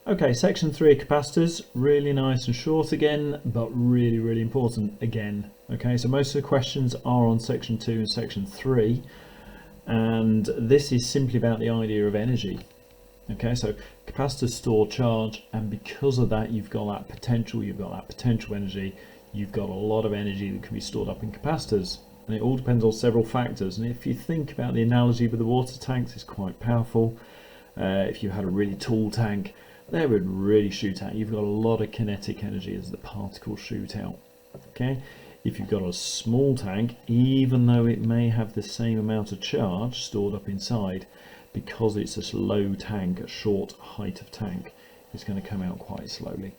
Okay, section 3 capacitors, really nice and short again, but really important again. Okay, so most of the questions are on section 2 and section 3, and this is simply about the idea of energy. Okay, so capacitors store charge, and because of that you've got that potential energy, you've got a lot of energy that can be stored up in capacitors, and it all depends on several factors. And if you think about the analogy with the water tanks, it's quite powerful. If you had a really tall tank, they would really shoot out. You've got a lot of kinetic energy as the particles shoot out. Okay, if you've got a small tank, even though it may have the same amount of charge stored up inside, because it's a low tank, a short height of tank, it's going to come out quite slowly.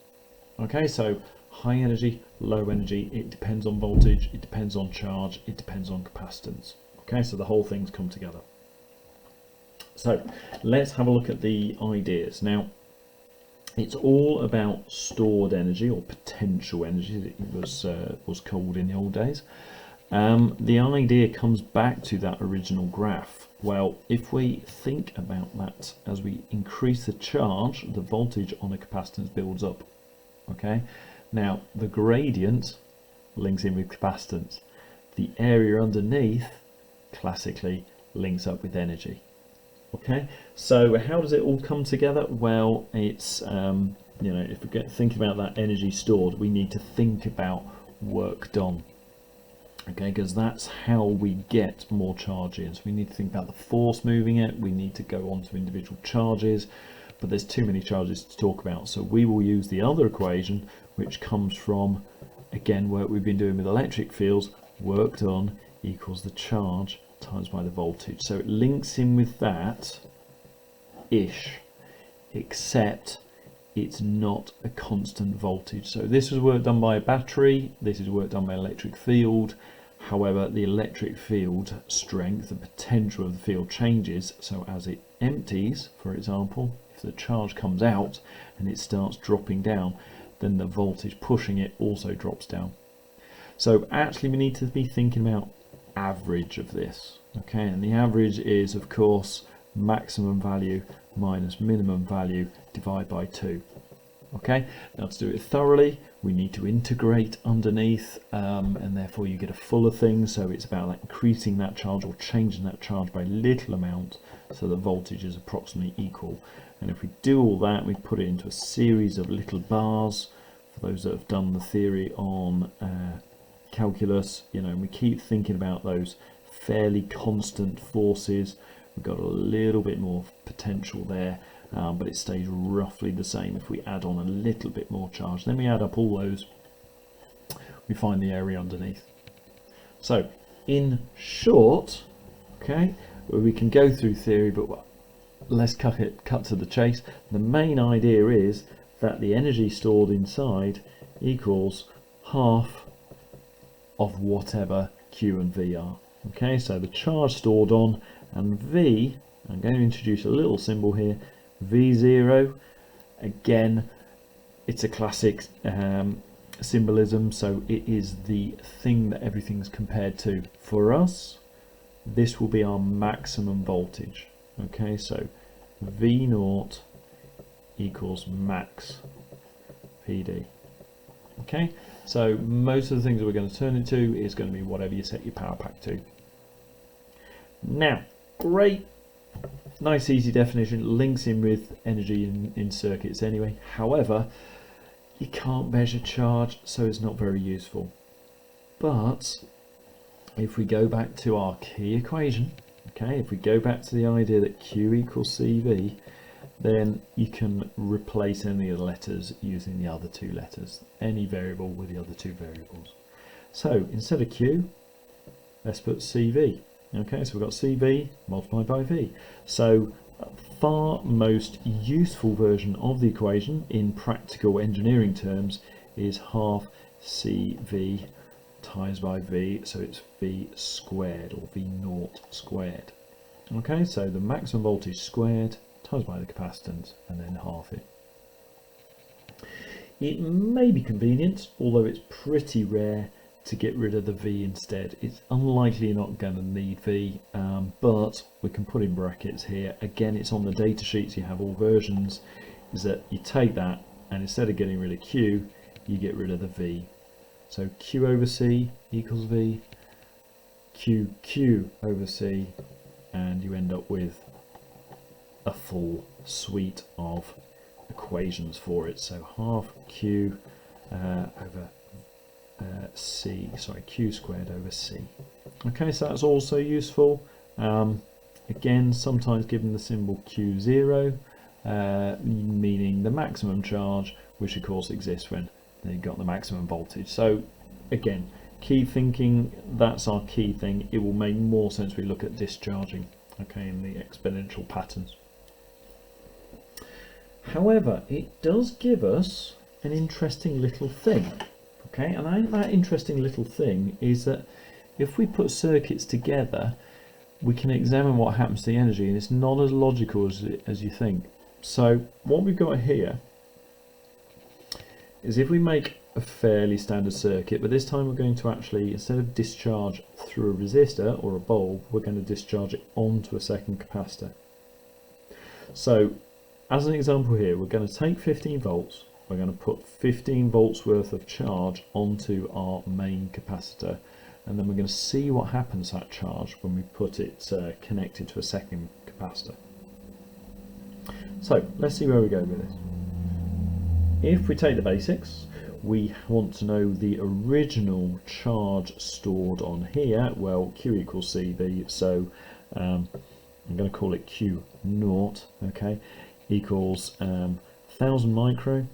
Okay, so high energy, low energy, it depends on voltage, it depends on charge, it depends on capacitance. Okay, so the whole thing's come together. So let's have a look at the ideas. Now, it's all about stored energy, or potential energy that it was called in the old days. The idea comes back to that original graph. Well, if we think about that, as we increase the charge, the voltage on a capacitance builds up. Okay, now the gradient links in with capacitance. The area underneath classically links up with energy. Okay, so how does it all come together? Well, it's you know, if we think about that energy stored, we need to think about work done. Okay, because that's how we get more charge in. So we need to think about the force moving it, we need to go on to individual charges, but there's too many charges to talk about. So we will use the other equation, which comes from, again, work we've been doing with electric fields. Work done equals the charge times by the voltage. So it links in with that ish, except it's not a constant voltage. So this is work done by a battery, this is work done by electric field. However, the electric field strength, the potential of the field changes. So as it empties, for example, if the charge comes out and it starts dropping down, then the voltage pushing it also drops down. So actually we need to be thinking about average of this. Okay, and the average is, of course, maximum value minus minimum value divided by 2. Okay, now to do it thoroughly, we need to integrate underneath, and therefore you get a fuller thing. So it's about like increasing that charge or changing that charge by a little amount, so the voltage is approximately equal. And if we do all that, we put it into a series of little bars. For those that have done the theory on calculus, you know, and we keep thinking about those fairly constant forces. We've got a little bit more potential there, but it stays roughly the same. If we add on a little bit more charge, then we add up all those, we find the area underneath. So in short, okay, we can go through theory, but let's cut to the chase. The main idea is that the energy stored inside equals half of whatever Q and V are. Okay, so the charge stored on, and V, I'm going to introduce a little symbol here, V0. Again, it's a classic symbolism, so it is the thing that everything's compared to. For us, this will be our maximum voltage. Okay, so V0 equals max PD. Okay, so most of the things that we're going to turn into is going to be whatever you set your power pack to. Now, great, nice easy definition, links in with energy in circuits anyway. However, you can't measure charge, so it's not very useful. But if we go back to our key equation, okay, if we go back to the idea that Q equals CV, then you can replace any of the letters using the other two letters, any variable with the other two variables. So instead of Q, let's put CV. Okay, so we've got CV multiplied by V. So far most useful version of the equation in practical engineering terms is half CV times by V, so it's V squared, or V0 squared. Okay, so the maximum voltage squared times by the capacitance, and then half it. It may be convenient, although it's pretty rare, to get rid of the V instead. It's unlikely you're not going to need V, but we can put in brackets here. Again, it's on the data sheets, you have all versions. is that you take that, and instead of getting rid of Q, you get rid of the V. So Q over C equals V, Q over C, and you end up with a full suite of equations for it. So half Q over C, sorry, Q squared over C. Okay, so that's also useful. Again, sometimes given the symbol Q0, meaning the maximum charge, which of course exists when you've got the maximum voltage. So again, key thinking, that's our key thing. It will make more sense when we look at discharging, okay, in the exponential patterns. However, it does give us an interesting little thing, okay, and I think that interesting little thing is that if we put circuits together, we can examine what happens to the energy, and it's not as logical as you think. So what we've got here is, if we make a fairly standard circuit, but this time we're going to actually, instead of discharge through a resistor or a bulb, we're going to discharge it onto a second capacitor. So as an example here, we're going to take 15 volts, we're going to put 15 volts worth of charge onto our main capacitor, and then we're going to see what happens to that charge when we put it connected to a second capacitor. So let's see where we go with this. If we take the basics, we want to know the original charge stored on here. Well, Q equals CV, so I'm going to call it Q naught, okay, equals 1000 micro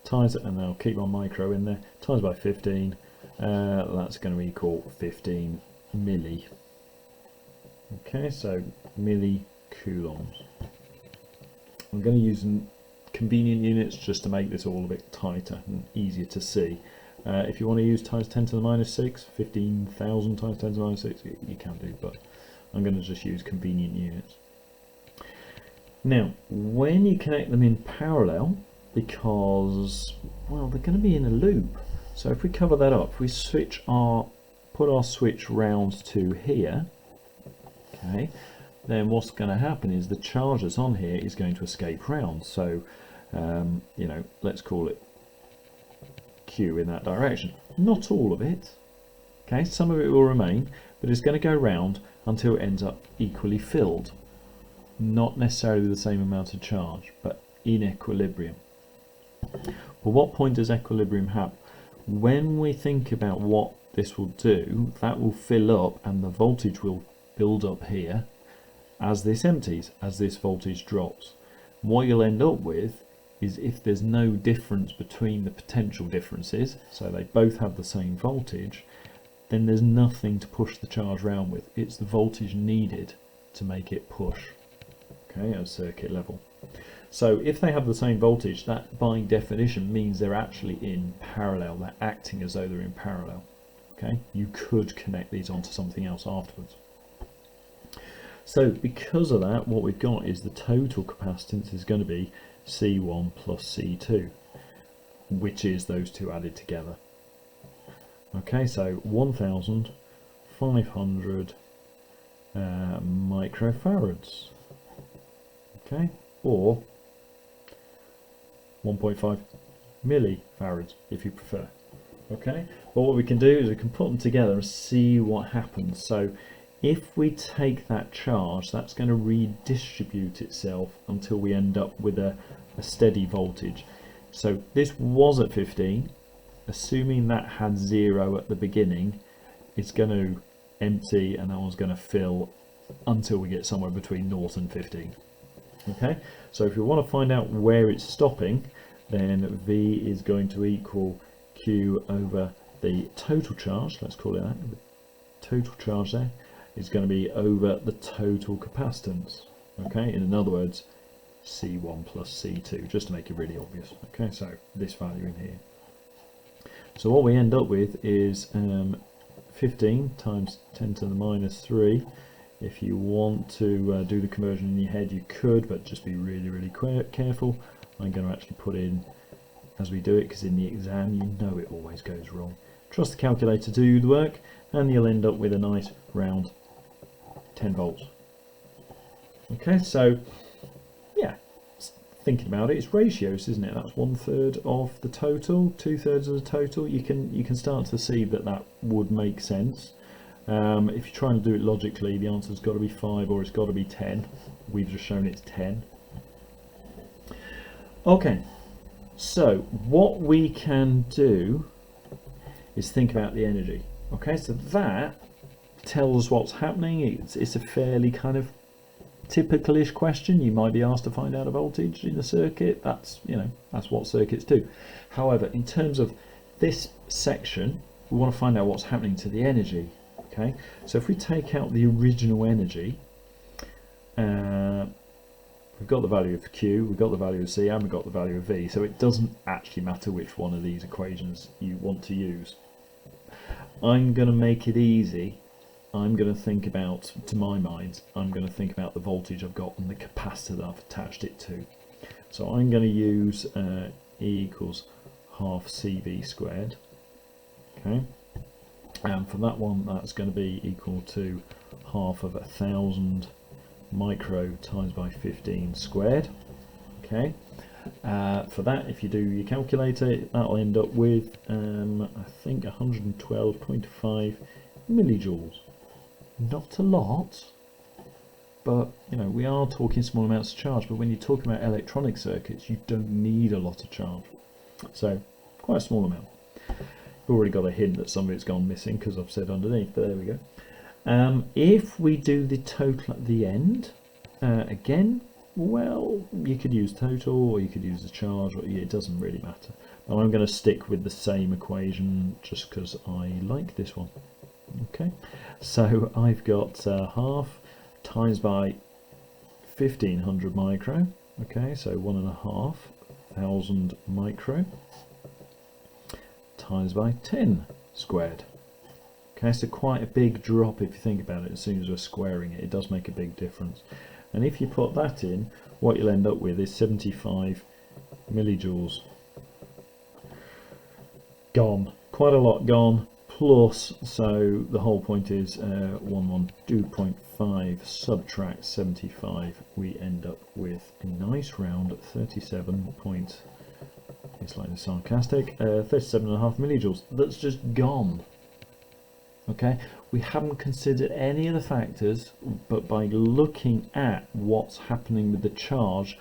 times, and I'll keep my micro in there, times by 15, that's going to equal 15 milli. Okay, so millicoulombs. I'm going to use convenient units just to make this all a bit tighter and easier to see. If you want to use times 10 to the minus 6, 15,000 times 10 to the minus 6, you can do, but I'm going to just use convenient units. Now, when you connect them in parallel, because, well, they're going to be in a loop. So if we cover that up, if we put our switch round to here, okay, then what's going to happen is the charge that's on here is going to escape round. So, you know, let's call it Q in that direction. Not all of it, okay, some of it will remain, but it's going to go round until it ends up equally filled. Not necessarily the same amount of charge, but in equilibrium. Well, what point does equilibrium happen? When we think about what this will do, that will fill up and the voltage will build up here as this empties, as this voltage drops. What you'll end up with is, if there's no difference between the potential differences, so they both have the same voltage, then there's nothing to push the charge around with. It's the voltage needed to make it push, okay, at circuit level. So if they have the same voltage, that by definition means they're actually in parallel. They're acting as though they're in parallel. Okay, you could connect these onto something else afterwards. So because of that, what we've got is the total capacitance is going to be C1 plus C2, which is those two added together. Okay, so 1,500 microfarads. Okay, or 1.5 millifarads if you prefer. Okay, but what we can do is we can put them together and see what happens. So if we take that charge, that's going to redistribute itself until we end up with a steady voltage. So this was at 15, assuming that had 0 at the beginning, it's going to empty and that one's going to fill until we get somewhere between 0 and 15. Okay, so if you want to find out where it's stopping, then V is going to equal Q over the total charge, let's call it that. The total charge there is going to be over the total capacitance. Okay, in other words, C1 plus C2, just to make it really obvious. Okay, so this value in here. So what we end up with is 15 times 10 to the minus 3. If you want to do the conversion in your head, you could, but just be really, really careful. I'm going to actually put in as we do it, because in the exam you know it always goes wrong. Trust the calculator to do the work, and you'll end up with a nice round 10 volts. Okay, so thinking about it, it's ratios, isn't it? That's 1/3 of the total, 2/3 of the total. You can start to see that that would make sense. If you're trying to do it logically, the answer's got to be 5 or it's got to be 10. We've just shown it's 10. Okay, so what we can do is think about the energy. Okay, so that tells us what's happening. It's a fairly kind of typical-ish question. You might be asked to find out a voltage in a circuit. That's, you know, that's what circuits do. However, in terms of this section, we want to find out what's happening to the energy. Okay, so if we take out the original energy, we've got the value of Q, we've got the value of C, and we've got the value of V, so it doesn't actually matter which one of these equations you want to use. I'm going to make it easy. I'm going to think about, to my mind, I'm going to think about the voltage I've got and the capacitor that I've attached it to. So I'm going to use E equals half CV squared. Okay, and for that one, that's going to be equal to half of 1000 micro times by 15 squared. Okay, for that, if you do your calculator, that'll end up with I think 112.5 millijoules. Not a lot, but you know, we are talking small amounts of charge, but when you're talking about electronic circuits, you don't need a lot of charge, so quite a small amount. We've already got a hint that some of it's gone missing because I've said underneath, but there we go. If we do the total at the end, again, well, you could use total or you could use the charge, or it doesn't really matter. But I'm going to stick with the same equation just because I like this one. Okay, so I've got half times by 1500 micro. Okay, so 1,500 micro times by 10 squared. Okay, so quite a big drop if you think about it. As soon as we're squaring it, it does make a big difference. And if you put that in, what you'll end up with is 75 millijoules. Gone. Quite a lot gone. Plus, so the whole point is 112.5 subtract 75. We end up with a nice round 37 point, it's slightly sarcastic, 37.5 millijoules. That's just gone. Okay, we haven't considered any of the factors, but by looking at what's happening with the charge,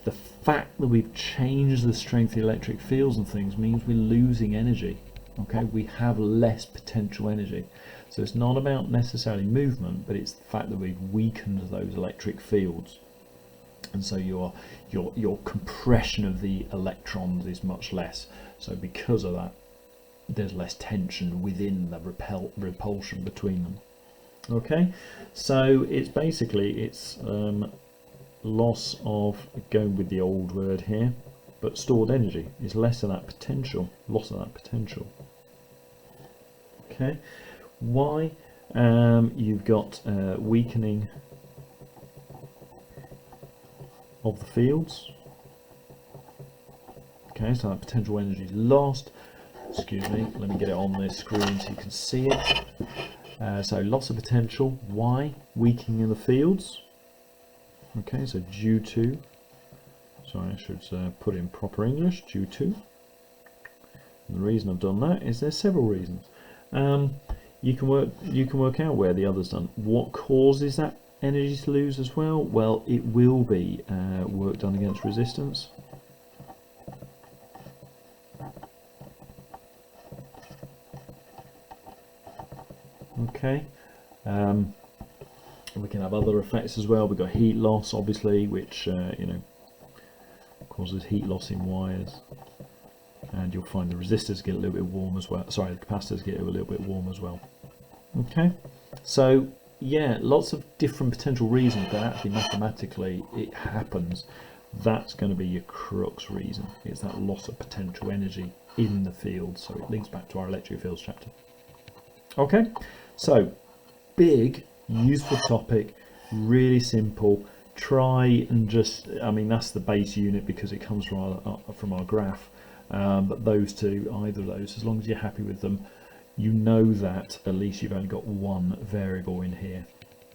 the fact that we've changed the strength of the electric fields and things means we're losing energy. Okay, we have less potential energy. So it's not about necessarily movement, but it's the fact that we've weakened those electric fields. And so your compression of the electrons is much less. So because of that, there's less tension within the repulsion between them. Okay, so it's basically loss of, going with the old word here, but stored energy is less of that potential, loss of that potential. Okay, why? You've got weakening of the fields. Okay, so that potential energy is lost. Excuse me, let me get it on this screen so you can see it. So loss of potential. Why? Weakening in the fields. Okay, so due to, sorry, I should put it in proper English, due to. And the reason I've done that is there's several reasons. You can work out where the other's done. What causes that energy to lose as well? Well, it will be work done against resistance. Okay, we can have other effects as well. We've got heat loss, obviously, which you know, causes heat loss in wires, and you'll find the resistors get a little bit warm as well. Sorry, the capacitors get a little bit warm as well. Okay, so yeah, lots of different potential reasons, but actually mathematically it happens. That's going to be your crux reason. It's that loss of potential energy in the field. So it links back to our electric fields chapter. Okay, so big, useful topic, really simple. Try and just, I mean, that's the base unit because it comes from our graph. But those two, either of those, as long as you're happy with them, you know that at least you've only got one variable in here.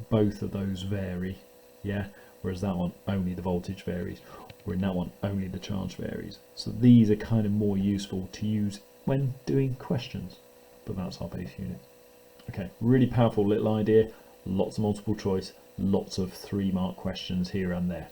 Both of those vary, yeah, whereas that one, only the voltage varies. where in that one only the charge varies. So these are kind of more useful to use when doing questions, but that's our base unit. Okay, really powerful little idea, lots of multiple choice, lots of 3-mark questions here and there.